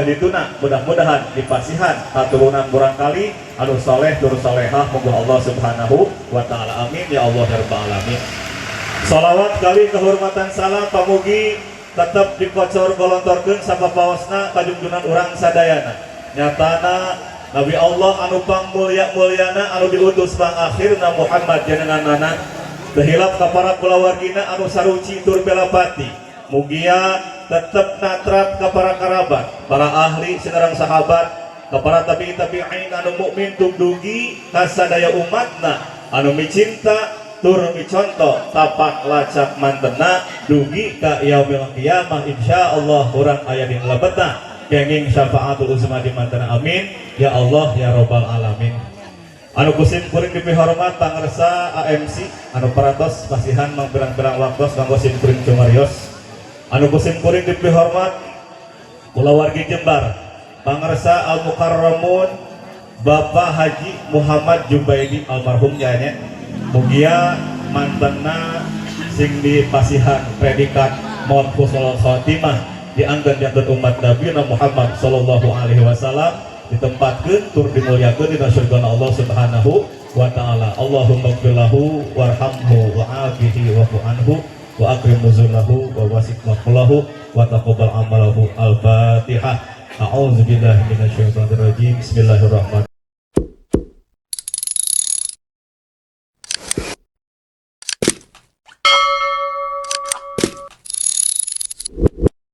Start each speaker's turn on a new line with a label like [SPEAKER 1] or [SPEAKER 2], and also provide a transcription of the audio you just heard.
[SPEAKER 1] dituna mudah-mudahan dipasihan katurunan barangkali anu saleh tur salehah moga Allah Subhanahu wa taala amin ya Allah ya rabbal alamin. Shalawat kali kehormatan salam pamugi tetap dikocor golontorkeun sapapaosna kajungjunan urang sadayana nyatana Nabi Allah anu pangmulya-mulyana anu diutus pang akhirna Muhammad jenenganana tehilap ka para kulawargina anu saruci tur belapati mugia tetap natrat ke para kerabat, para ahli, senerang sahabat, ke para tabi'in anu mukmin tugdugi kasadaya umatna anu micinta tur miconto tapak lacak mantena dugi ka yaumil qiyamah insyaallah urang aya di lebetna kenging syafaatul uzma di mantena amin ya Allah ya rabbal alamin. Anu kusim kuring dipihormat pangarsa AMC anu paratos pasihan mangberang-berang waktos kanggo sim kuring cumarios. Anu kusim kuring dipihormat kulawargi Jembar pangarsa Al Mukarramun Bapak Haji Muhammad Jubaidi almarhum nya mugia mantena sing dipasihan predikat maut husnul khotimah diangkat umat Nabi Muhammad sallallahu alaihi wasallam ditempatkeun tur dimulyakeun dina surga Allah Subhanahu wa taala. Allahumma ighfir lahu warhamhu wa'afihi wa'fu anhu wa akrim nuzulahu wa wasik maqlahu wa taqabbal amalahu. Al-Fatihah. A'udzu billahi minasyaitonir rajim. Bismillahirrahmanirrahim.